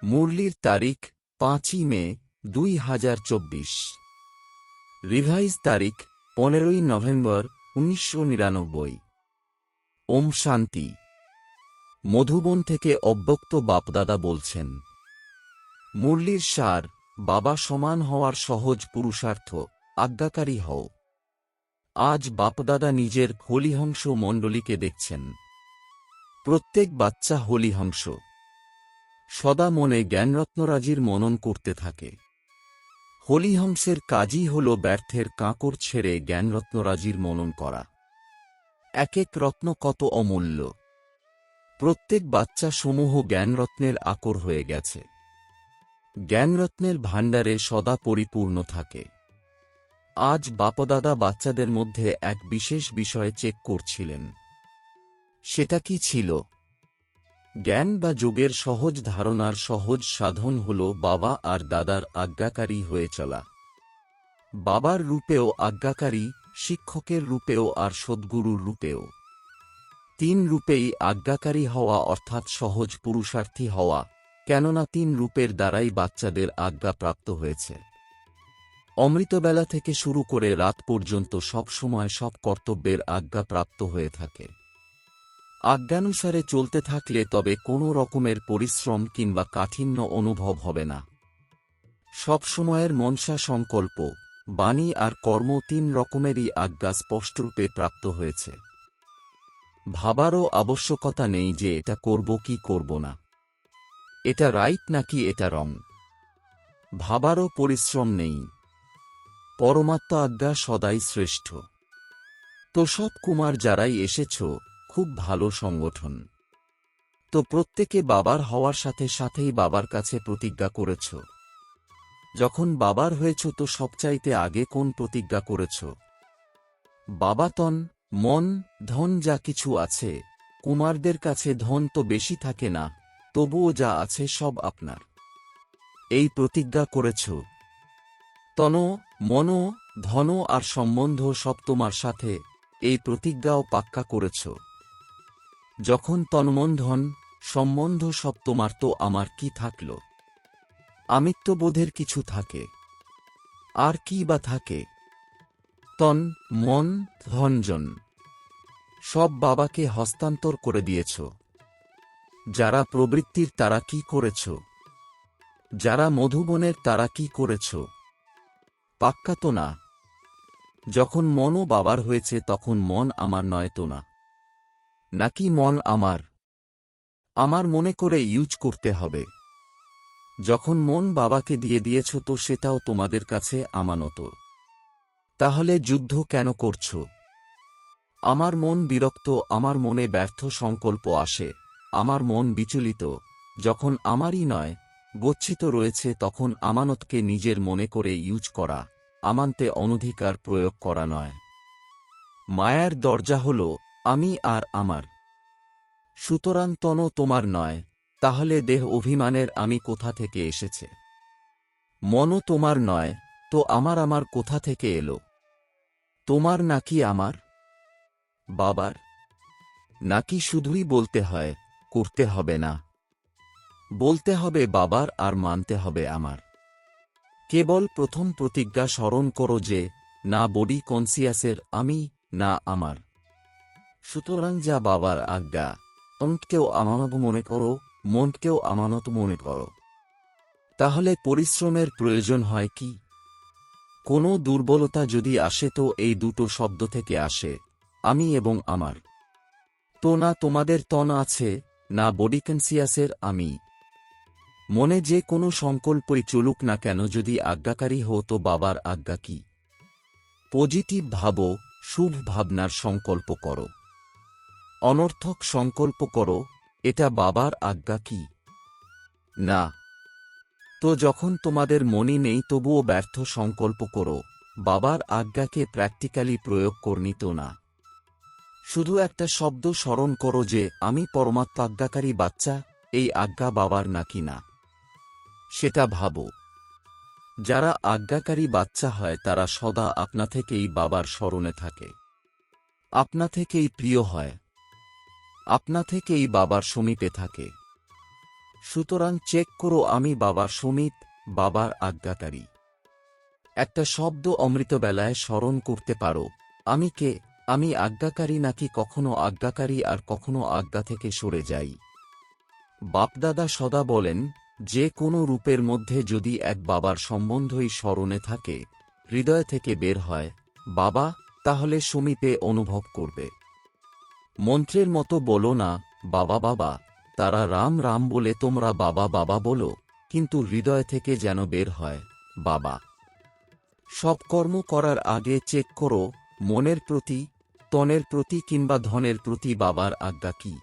মুরলির তারিখ 5ই মে 2024। রিভাইজ তারিখ 15ই নভেম্বর 1999। ওম শান্তি। মধুবন থেকে অব্যক্ত বাপদাদা বলছেন, মুরলির সার, বাবা সমান হওয়ার সহজ পুরুষার্থ, আজ্ঞাকারী হও। আজ বাপদাদা নিজের হলিহংস মণ্ডলীকে দেখছেন। প্রত্যেক বাচ্চা হলিহংস সদা মনে জ্ঞানরত্নরাজির মনন করতে থাকে। হলিহংসের কাজই হল ব্যর্থের কাঁকর ছেড়ে জ্ঞানরত্নরাজির মনন করা। এক এক রত্ন কত অমূল্য। প্রত্যেক বাচ্চা সমূহ জ্ঞানরত্নের আকর হয়ে গেছে। জ্ঞানরত্নের ভাণ্ডারে সদা পরিপূর্ণ থাকে। আজ বাপদাদা বাচ্চাদের মধ্যে এক বিশেষ বিষয়ে চেক করছিলেন। সেটা কি ছিল? জ্ঞান বা যোগের সহজ ধারণার সহজ সাধন হল বাবা আর দাদার আজ্ঞাকারী হয়ে চলা। বাবার রূপেও আজ্ঞাকারী, শিক্ষকের রূপেও আর সদ্গুরুর রূপেও। 3 রূপেই আজ্ঞাকারী হওয়া অর্থাৎ সহজ পুরুষার্থী হওয়া, কেননা 3 রূপের দ্বারাই বাচ্চাদের আজ্ঞা প্রাপ্ত হয়েছে। অমৃতবেলা থেকে শুরু করে রাত পর্যন্ত সব সময় সব কর্তব্যের আজ্ঞা প্রাপ্ত হয়ে থাকে। আজ্ঞানুসারে চলতে থাকলে তবে কোনো রকমের পরিশ্রম কিংবা কাঠিন্য অনুভব হবে না। সব সময়ের মনসা সংকল্প, বাণী আর কর্ম 3 রকমেরই আজ্ঞা স্পষ্টরূপে প্রাপ্ত হয়েছে। ভাবারও আবশ্যকতা নেই যে এটা করব কি করব না, এটা রাইট নাকি এটা রং। ভাবারও পরিশ্রম নেই। পরমাত্মা আজ্ঞা সদাই শ্রেষ্ঠ। তো সব কুমার যারাই এসেছ, খুব ভালো সংগঠন। তো প্রত্যেকে বাবার হওয়ার সাথে সাথেই বাবার কাছে প্রতিজ্ঞা করেছ। যখন বাবার হয়েছ তো সবচাইতে আগে কোন প্রতিজ্ঞা করেছ? বাবা তন, মন, ধন যা কিছু আছে, কুমারদের কাছে ধন তো বেশি থাকে না, তবুও যা আছে সব আপনার। এই প্রতিজ্ঞা করেছ। তন, মন, ধন আর সম্বন্ধ সব তোমার সাথে, এই প্রতিজ্ঞাও পাক্কা করেছ। যখন তন্মন ধন, সম্বন্ধ সব তোমার তো আমার কি থাকল? আমিত্ববোধের কিছু থাকে। আর কি বা থাকে? তন, মন, ধনজন সব বাবাকে হস্তান্তর করে দিয়েছ। যারা প্রবৃত্তির তারা কি করেছ? যারা মধুবনের তারা কি করেছ? পাক্কা তো না। যখন মনও বাবার হয়েছে তখন মন আমার নয় তো না? নাকি মন আমার? আমার মনে করে ইউজ করতে হবে। যখন মন বাবাকে দিয়ে দিয়েছ তো সেটাও তোমাদের কাছে আমানত। তাহলে যুদ্ধ কেন করছ? আমার মন বিরক্ত, আমার মনে ব্যর্থ সংকল্প আসে, আমার মন বিচলিত, যখন আমারই নয়, গচ্ছিত রয়েছে তখন আমানতকে নিজের মনে করে ইউজ করা, আমান্তে অনধিকার প্রয়োগ করা নয়। মায়ার দরজা হল আমি আর আমার। সুতরাং তন তোমার নয়, তাহলে দেহ অভিমানের আমি কোথা থেকে এসেছে? মনও তোমার নয়, তো আমার কোথা থেকে এলো? তোমার নাকি আমার? বাবার? নাকি শুধুই বলতে হয়, করতে হবে না? বলতে হবে বাবার আর মানতে হবে আমার। কেবল প্রথম প্রতিজ্ঞা স্মরণ করো যে, না বডি কনসিয়াসের আমি, না আমার। সুতরাং যা বাবার আজ্ঞা, অন্তকেও আমানত মনে করো, মনকেও আমানত মনে করো। তাহলে পরিশ্রমের প্রয়োজন হয় কি? কোনো দুর্বলতা যদি আসে তো এই দুটো শব্দ থেকে আসে, আমি এবং আমার। তো না তোমাদের তন আছে, না বডি কনসিয়াসের আমি। মনে যে কোনো সংকল্পই চলুক না কেন, যদি আজ্ঞাকারী হও তো বাবার আজ্ঞা কি? পজিটিভ ভাবো, শুভ ভাবনার সংকল্প করো। অনর্থক সংকল্প করো, এটা বাবার আজ্ঞা কি? না। তো যখন তোমাদের মনই নেই তবুও ব্যর্থ সংকল্প করো, বাবার আজ্ঞাকে প্র্যাকটিক্যালি প্রয়োগ করনি তো না। শুধু একটা শব্দ স্মরণ করো যে আমি পরমাত্মা আজ্ঞাকারী বাচ্চা, এই আজ্ঞা বাবার নাকি না, সেটা ভাবো। যারা আজ্ঞাকারী বাচ্চা হয় তারা সদা আপনা থেকেই বাবার স্মরণে থাকে, আপনা থেকেই প্রিয় হয়, আপনা থেকেই বাবার সমীপে থাকে। সুতরাং চেক করো আমি বাবা সুমিত, বাবার আজ্ঞাকারী। একটা শব্দ অমৃতবেলায় স্মরণ করতে পারো, আমি কে? আমি আজ্ঞাকারী নাকি কখনো আজ্ঞাকারী আর কখনো আজ্ঞা থেকে সরে যাই? বাপদাদা সদা বলেন, যে কোনো রূপের মধ্যে যদি এক বাবার সম্বন্ধই স্মরণে থাকে, হৃদয় থেকে বের হয় বাবা, তাহলে সুমিতে অনুভব করবে। মন্ত্রের মতো বলো না বাবা বাবা, তারা রাম রাম বলে তোমরা বাবা বাবা বলো, কিন্তু হৃদয় থেকে যেন বের হয় বাবা। সব কর্ম করার আগে চেক করো মনের প্রতি, তনের প্রতি কিংবা ধনের প্রতি বাবার আজ্ঞা কি।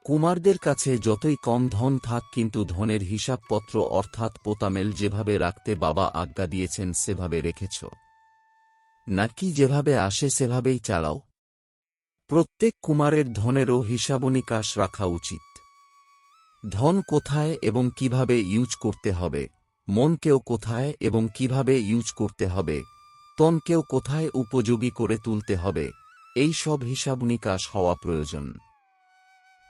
কুমারদের কাছে যতই কম ধন থাক, কিন্তু ধনের হিসাবপত্র অর্থাৎ পোতামেল যেভাবে রাখতে বাবা আজ্ঞা দিয়েছেন সেভাবে রেখেছ, নাকি যেভাবে আসে সেভাবেই চালাও? প্রত্যেক কুমারের ধনেরও হিসাবনিকাশ রাখা উচিত। ধন কোথায় এবং কিভাবে ইউজ করতে হবে, মনকেও কোথায় এবং কিভাবে ইউজ করতে হবে, তনকেও কোথায় উপযোগী করে তুলতে হবে, এই সব হিসাবনিকাশ হওয়া প্রয়োজন।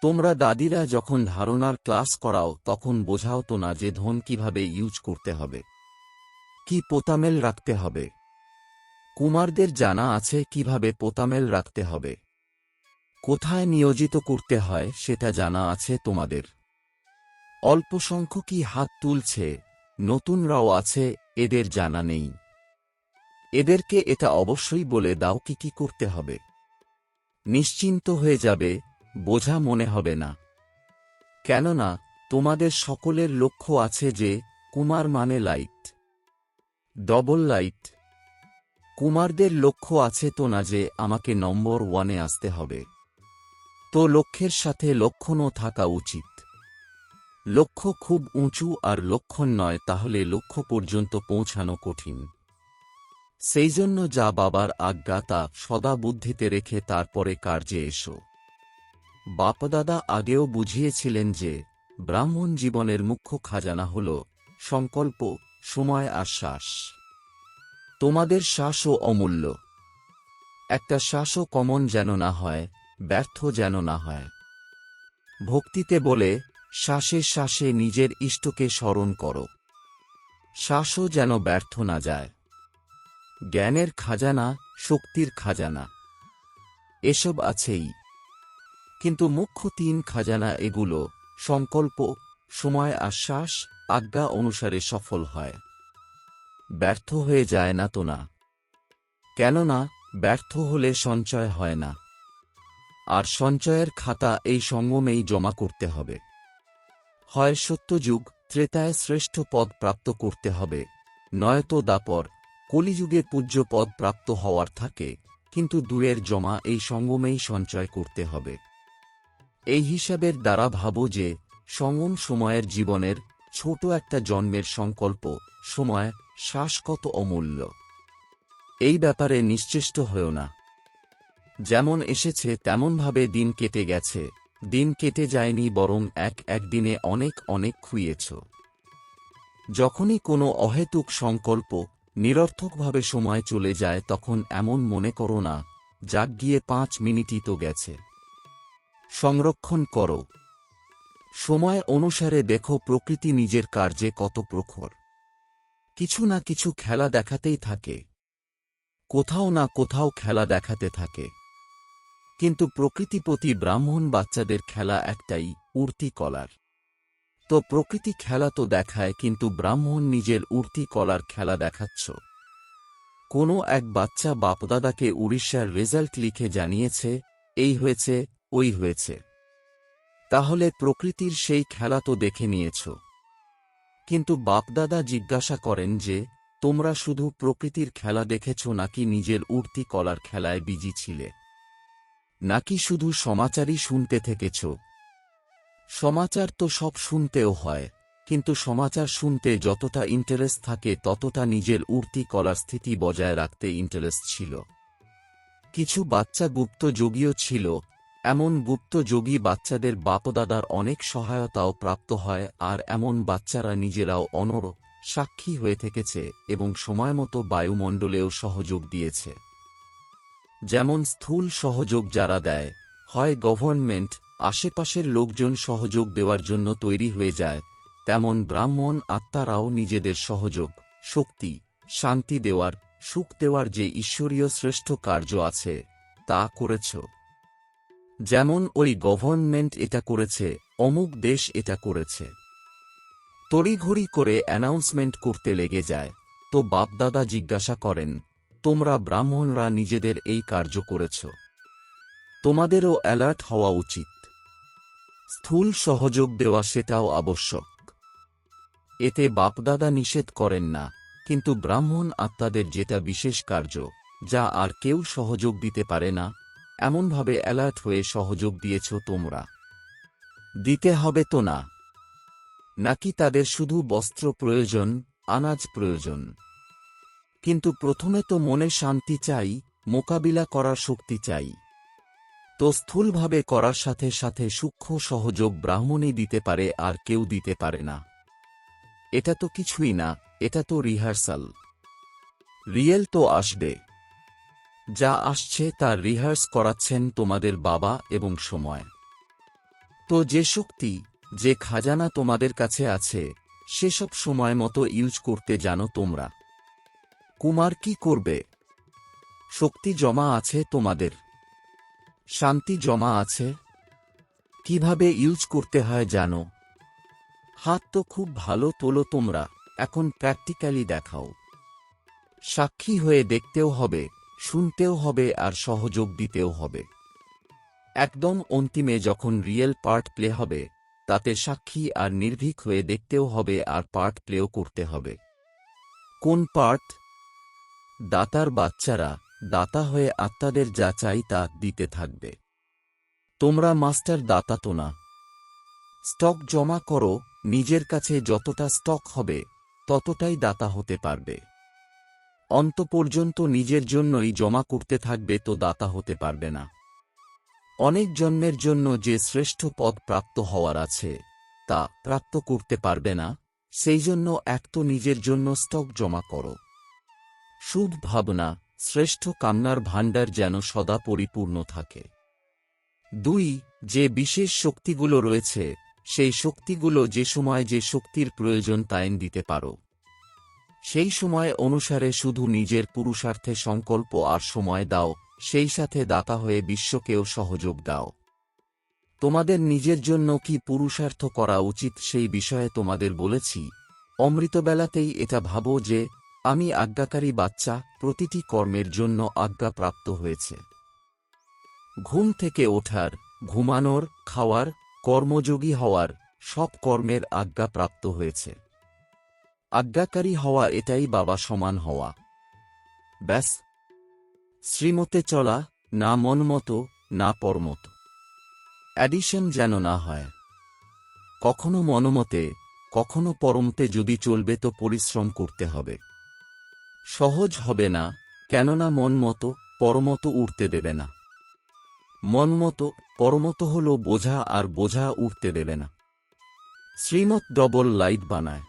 তোমরা দাদিরা যখন ধারণার ক্লাস করাও তখন বোঝাও তো না যে ধন কিভাবে ইউজ করতে হবে, কি পোতামেল রাখতে হবে? কুমারদের জানা আছে কিভাবে পোতামেল রাখতে হবে, কোথায় নিয়োজিত করতে হয় সেটা জানা আছে তোমাদের। অল্প সংখ্যকই হাত তুলছে, নতুনরাও আছে, এদের জানা নেই। এদেরকে এটা অবশ্যই বলে দাও কি কি করতে হবে। নিশ্চিন্ত হয়ে যাবে, বোঝা মনে হবে না। কেননা তোমাদের সকলের লক্ষ্য আছে যে কুমার মানে লাইট, ডবল লাইট। কুমারদের লক্ষ্য আছে তো না যে আমাকে নম্বর 1-এ আসতে হবে। তো লক্ষ্যের সাথে লক্ষণও থাকা উচিত। লক্ষ্য খুব উঁচু আর লক্ষণ নয়, তাহলে লক্ষ্য পর্যন্ত পৌঁছানো কঠিন। সেই জন্য যা বাবার আজ্ঞা তা সদা বুদ্ধিতে রেখে তারপরে কার্যে এসো। বাপদাদা আগেও বুঝিয়েছিলেন যে ব্রাহ্মণ জীবনের মুখ্য খাজানা হল সংকল্প, সময় আর শ্বাস। তোমাদের শ্বাসও অমূল্য। একটা শ্বাসও কমন যেন না হয়, ব্যর্থ যেন না হয়। ভক্তিতে বলে শ্বাসে শ্বাসে নিজের ইষ্টকে স্মরণ করো, শ্বাসও যেন ব্যর্থ না যায়। জ্ঞানের খাজানা, শক্তির খাজানা এসব আছেই, কিন্তু মুখ্য 3 খাজানা এগুলো সংকল্প, সময় আর শ্বাস আজ্ঞা অনুসারে সফল হয়, ব্যর্থ হয়ে যায় না তো না। কেননা ব্যর্থ হলে সঞ্চয় হয় না, আর সঞ্চয়ের খাতা এই সঙ্গমেই জমা করতে হবে। হয় সত্যযুগ ত্রেতায় শ্রেষ্ঠ পদ প্রাপ্ত করতে হবে, নয়তো দাপর কলিযুগে পূজ্য পদ প্রাপ্ত হওয়ার থাকে, কিন্তু দুয়ের জমা এই সঙ্গমেই সঞ্চয় করতে হবে। এই হিসাবের দ্বারা ভাবো যে সঙ্গম সময়ের জীবনের ছোট একটা জন্মের সংকল্প, সময়, শ্বাস কত অমূল্য। এই ব্যাপারে নিশ্চেষ্ট হও না। যেমন এসেছে তেমনভাবে দিন কেটে গেছে, দিন কেটে যায়নি, বরং এক দিনে অনেক অনেক খুইয়েছ। যখনই কোনো অহেতুক সংকল্প নিরর্থকভাবে সময় চলে যায়, তখন এমন মনে করো না যাক গিয়ে 5 মিনিটই তো গেছে। সংরক্ষণ করো। সময় অনুসারে দেখো প্রকৃতি নিজের কার্যে কত প্রখর। কিছু না কিছু খেলা দেখাতেই থাকে, কোথাও না কোথাও খেলা দেখাতে থাকে। কিন্তু প্রকৃতিপতি ব্রাহ্মণ বাচ্চাদের খেলা একটাই, উড়তি কলার। তো প্রকৃতি খেলা তো দেখায়, কিন্তু ব্রাহ্মণ নিজের উড়তি কলার খেলা দেখাচ্ছ। কোনো এক বাচ্চা বাপদাদাকে উড়িষ্যার রেজাল্ট লিখে জানিয়েছে এই হয়েছে ওই হয়েছে। তাহলে প্রকৃতির সেই খেলা তো দেখে নিয়েছ। কিন্তু বাপদাদা জিজ্ঞাসা করেন যে তোমরা শুধু প্রকৃতির খেলা দেখেছ নাকি নিজের উড়তি কলার খেলায় বিজি ছিলে, নাকি শুধু সমাচারই শুনতে থেকেছ? সমাচার তো সব শুনতেও হয়, কিন্তু সমাচার শুনতে যতটা ইন্টারেস্ট থাকে ততটা নিজের উড়তি কলার স্থিতি বজায় রাখতে ইন্টারেস্ট ছিল। কিছু বাচ্চা গুপ্ত যোগীও ছিল, এমন গুপ্ত যোগী বাচ্চাদের বাপদাদার অনেক সহায়তাও প্রাপ্ত হয়, আর এমন বাচ্চারা নিজেরাও অনর সাক্ষী হয়ে থেকেছে এবং সময়মতো বায়ুমণ্ডলেও সহযোগ দিয়েছে। যেমন স্থূল সহযোগ যারা দেয়, হয় গভর্নমেন্ট, আশেপাশের লোকজন সহযোগ দেওয়ার জন্য তৈরি হয়ে যায়, তেমন ব্রাহ্মণ আত্মারাও নিজেদের সহযোগ, শক্তি, শান্তি দেওয়ার, সুখ দেওয়ার যে ঈশ্বরীয় শ্রেষ্ঠ কার্য আছে তা করেছ। যেমন ওই গভর্নমেন্ট এটা করেছে, অমুক দেশ এটা করেছে, তড়িঘড়ি করে অ্যানাউন্সমেন্ট করতে লেগে যায়। তো বাপদাদা জিজ্ঞাসা করেন, তোমরা ব্রাহ্মণরা নিজেদের এই কার্য করেছ, তোমাদেরও অ্যালার্ট হওয়া উচিত। স্থূল সহযোগ দেওয়া সেটাও আবশ্যক, এতে বাপদাদা নিষেধ করেন না, কিন্তু ব্রাহ্মণ আত্মাদের যেটা বিশেষ কার্য, যা আর কেউ সহযোগ দিতে পারে না, এমনভাবে অ্যালার্ট হয়ে সহযোগ দিয়েছ তোমরা। দিতে হবে তো না? নাকি তাদের শুধু বস্ত্র প্রয়োজন, আনাজ প্রয়োজন? কিন্তু প্রথমে তো মনে শান্তি চাই, মোকাবিলা করার শক্তি চাই। তো স্থূলভাবে করার সাথে সাথে সূক্ষ্ম সহযোগ ব্রাহ্মণই দিতে পারে, আর কেউ দিতে পারে না। এটা তো কিছুই না, এটা তো রিহার্সাল। রিয়েল তো আসবে। যা আসছে তার রিহার্স করাচ্ছেন তোমাদের বাবা এবং সময়। তো যে শক্তি, যে খাজানা তোমাদের কাছে আছে, সেসব সময় মতো ইউজ করতে জানো তোমরা। কুমার কি করবে? শক্তি জমা আছে তোমাদের, শান্তি জমা আছে, কিভাবে ইউজ করতে হয় জানো। হাত তো খুব ভালো তোলো তোমরা, এখন প্র্যাকটিক্যালি দেখাও। সাক্ষী হয়ে দেখতেও হবে, শুনতেও হবে, আর সহযোগ দিতেও হবে। একদম অন্তিমে যখন রিয়েল পার্ট প্লে হবে, তাতে সাক্ষী আর নির্ভীক হয়ে দেখতেও হবে, আর পার্ট প্লেও করতে হবে। কোন পার্ট? দাতার বাচ্চারা দাতা হয়ে আত্মাদের যা চাই তা দিতে থাকবে। তোমরা মাস্টার দাতা তো না। স্টক জমা করো, নিজের কাছে যতটা স্টক হবে ততটাই দাতা হতে পারবে। অন্ত পর্যন্ত নিজের জন্যই জমা করতে থাকবে, তো দাতা হতে পারবে না। অনেক জন্মের জন্য যে শ্রেষ্ঠ পদ প্রাপ্ত হওয়ার আছে তা প্রাপ্ত করতে পারবে না, সেই জন্য এক তো নিজের জন্য স্টক জমা করো। শুভ ভাবনা, শ্রেষ্ঠ কামনার ভাণ্ডার যেন সদা পরিপূর্ণ থাকে। 2. যে বিশেষ শক্তিগুলো রয়েছে, সেই শক্তিগুলো যে সময় যে শক্তির প্রয়োজন তাইন দিতে পারো, সেই সময় অনুসারে শুধু নিজের পুরুষার্থে সংকল্প আর সময় দাও, সেই সাথে দাতা হয়ে বিশ্বকেও সহযোগ দাও। তোমাদের নিজের জন্য কি পুরুষার্থ করা উচিত সেই বিষয়ে তোমাদের বলেছি। অমৃতবেলাতেই এটা ভাবো যে আমি আজ্ঞাকারী বাচ্চা, প্রতিটি কর্মের জন্য আজ্ঞা প্রাপ্ত হয়েছে। ঘুম থেকে ওঠার, ঘুমানোর, খাওয়ার, কর্মযোগী হওয়ার, সব কর্মের আজ্ঞা প্রাপ্ত হয়েছে। আজ্ঞাকারী হওয়া এটাই বাবা সমান হওয়া। ব্যাস। শ্রীমতে চলা, না মনমতো, না পরমত। অ্যাডিশন যেন না হয়। কখনো মনমতে, কখনো পরমতে যদি চলবে তো পরিশ্রম করতে হবে। সহজ হবে না, কেননা মনমতো, পরমতো উঠতে দেবে না। মনমতো, পরমতো হল বোঝা, আর বোঝা উঠতে দেবে না। শ্রীমত ডবল লাইট বানায়।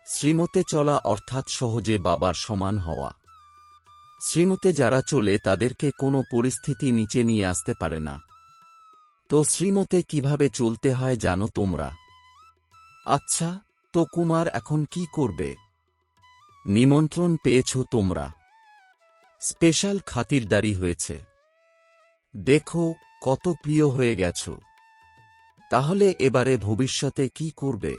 শ্রীমতে চলা অর্থাৎ সহজে বাবার সমান হওয়া। শ্রীমতে যারা চলে তাদেরকে কোনো পরিস্থিতি নিচে নিয়ে আসতে পারে না। তো শ্রীমতে কিভাবে চলতে হয় জানো তোমরা। আচ্ছা, তো কুমার এখন কি করবে? নিমন্ত্রণ পেয়েছ তোমরা, স্পেশাল খাতিরদারি হয়েছে। দেখো কত প্রিয় হয়ে গেছ। তাহলে এবারে ভবিষ্যতে কি করবে?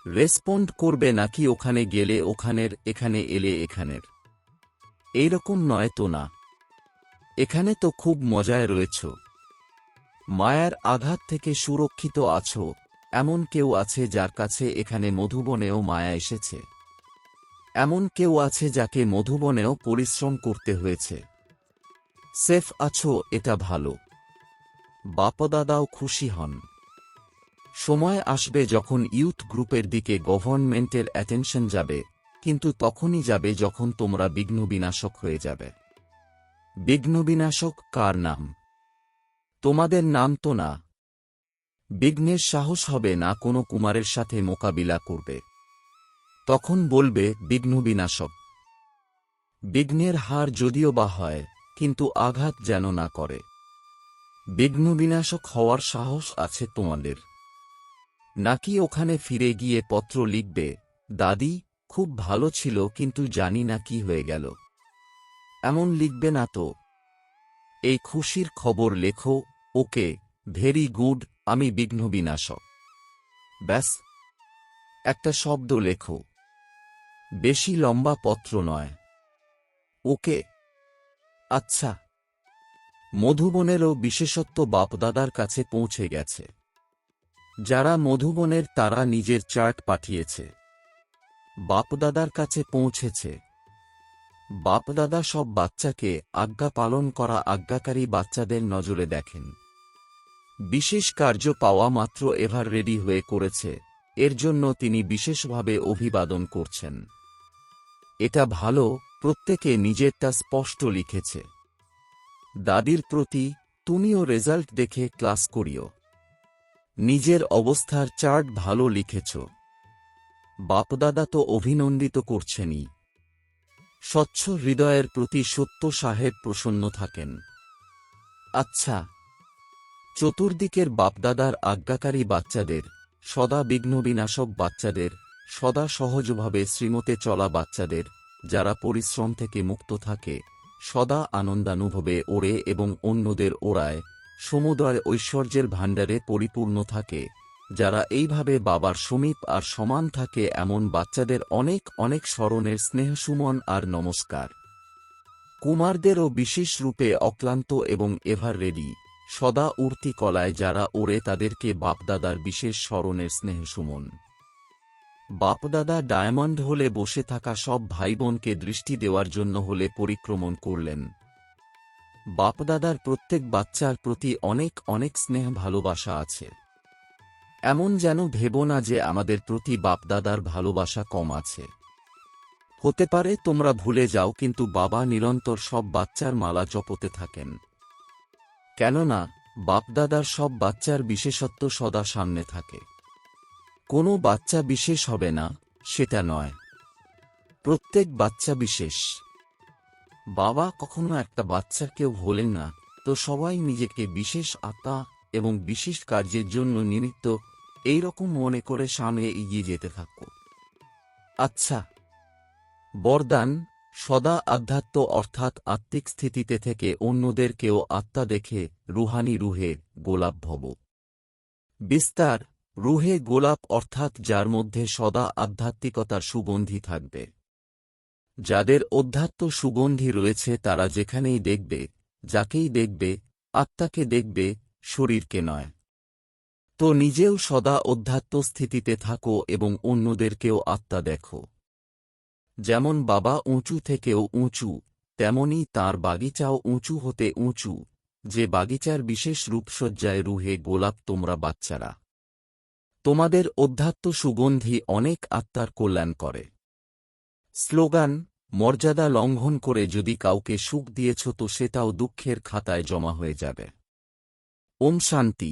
রেসপন্ড করবে নাকি ওখানে গেলে ওখানের, এখানে এলে এখানের? এইরকম নয় তো না? এখানে তো খুব মজায় রয়েছ, মায়ার আঘাত থেকে সুরক্ষিত আছো। এমন কেউ আছে যার কাছে এখানে মধুবনেও মায়া এসেছে। এমন কেউ আছে যাকে মধুবনেও পরিশ্রম করতে হয়েছে। সেফ আছো, এটা ভালো। বাপদাদাও খুশি হন। সময় আসবে যখন ইউথ গ্রুপের দিকে গভর্নমেন্টের অ্যাটেনশন যাবে, কিন্তু তখনই যাবে যখন তোমরা বিঘ্নবিনাশক হয়ে যাবে। বিঘ্নবিনাশক কার নাম? তোমাদের নাম তো না। বিঘ্নের সাহস হবে না কোনো কুমারের সাথে মোকাবিলা করবে। তখন বলবে বিঘ্নবিনাশক। বিঘ্নের হার যদিও বা হয়, কিন্তু আঘাত যেন না করে। বিঘ্নবিনাশক হওয়ার সাহস আছে তোমাদের? নাকি ওখানে ফিরে গিয়ে পত্র লিখবে, দাদি খুব ভালো ছিল কিন্তু জানি না কি হয়ে গেল? এমন লিখবে না তো। এই খুশির খবর লেখো, ওকে, ভেরি গুড, আমি বিঘ্নবিনাশক। ব্যাস, একটা শব্দ লেখো, বেশি লম্বা পত্র নয়। ওকে? আচ্ছা। মধুবনেরও বিশেষত্ব বাপদাদার কাছে পৌঁছে গেছে। যারা মধুবনের তারা নিজের চার্ট পাঠিয়েছে, বাপদাদার কাছে পৌঁছেছে। বাপদাদা সব বাচ্চাকে আজ্ঞা পালন করা আজ্ঞাকারী বাচ্চাদের নজরে দেখেন। বিশেষ কার্য পাওয়া মাত্র এভার রেডি হয়ে করেছে, এর জন্য তিনি বিশেষভাবে অভিবাদন করছেন। এটা ভালো, প্রত্যেকে নিজেরটা স্পষ্ট লিখেছে। দাদির প্রতি, তুমিও রেজাল্ট দেখে ক্লাস করিও। নিজের অবস্থার চার্ট ভালো লিখেছ। বাপদাদা তো অভিনন্দিত করছেনই। স্বচ্ছ হৃদয়ের প্রতি সত্য সাহেব প্রসন্ন থাকেন। আচ্ছা, চতুর্দিকের বাপদাদার আজ্ঞাকারী বাচ্চাদের, সদা বিঘ্নবিনাশক বাচ্চাদের, সদা সহজভাবে শ্রীমতে চলা বাচ্চাদের, যারা পরিশ্রম থেকে মুক্ত থাকে, সদা আনন্দানুভবে ওড়ে এবং অন্যদের ওড়ায়, সমুদয় ঐশ্বর্যের ভাণ্ডারে পরিপূর্ণ থাকে, যারা এইভাবে বাবার সমীপ আর সমান থাকে, এমন বাচ্চাদের অনেক অনেক স্মরণের স্নেহসুমন আর নমস্কার। কুমারদেরও বিশেষ রূপে অক্লান্ত এবং এভার রেডি, সদা উড়তি কলায় যারা ওড়ে তাদেরকে বাপদাদার বিশেষ স্মরণের স্নেহসুমন। বাপদাদা ডায়মন্ড হলে বসে থাকা সব ভাইবোনকে দৃষ্টি দেওয়ার জন্য হলে পরিক্রমণ করলেন। বাপদাদার প্রত্যেক বাচ্চার প্রতি অনেক অনেক স্নেহ ভালোবাসা আছে। এমন যেন ভেবো না যে আমাদের প্রতি বাপদাদার ভালোবাসা কম আছে। হতে পারে তোমরা ভুলে যাও, কিন্তু বাবা নিরন্তর সব বাচ্চার মালা জপতে থাকেন। কেননা বাপদাদার সব বাচ্চার বিশেষত্ব সদা সামনে থাকে। কোনো বাচ্চা বিশেষ হবে না, সেটা নয়, প্রত্যেক বাচ্চা বিশেষ। বাবা কখনো একটা বাচ্চাকেও ভোলেন না, তো সবাই নিজেকে বিশেষ আত্মা এবং বিশেষ কার্যের জন্য নিমিত্ত এইরকম মনে করে সামনে এগিয়ে যেতে থাকো। আচ্ছা, বরদান, সদা আধ্যাত্ম অর্থাৎ আত্মিক স্থিতিতে থেকে অন্যদেরকেও আত্মা দেখে রুহানি রুহে গোলাপ ভব। বিস্তার, রুহে গোলাপ অর্থাৎ যার মধ্যে সদা আধ্যাত্মিকতার সুগন্ধি থাকবে। যাদের অধ্যাত্ম সুগন্ধি রয়েছে তারা যেখানেই দেখবে, যাকেই দেখবে, আত্মাকে দেখবে, শরীরকে নয়। তো নিজেও সদা অধ্যাত্ম স্থিতিতে থাকো এবং অন্যদেরকেও আত্মা দেখো। যেমন বাবা উঁচু থেকেও উঁচু, তেমনি তাঁর বাগিচাও উঁচু হতে উঁচু, যে বাগিচার বিশেষ রূপসজ্জায় রুহে গোলাপ তোমরা বাচ্চারা। তোমাদের অধ্যাত্ম সুগন্ধি অনেক আত্মার কল্যাণ করে। স্লোগান, মর্যাদা লঙ্ঘন করে যদি কাউকে সুখ দিয়েছ তো সেটাও দুঃখের খাতায় জমা হয়ে যাবে। ওম শান্তি।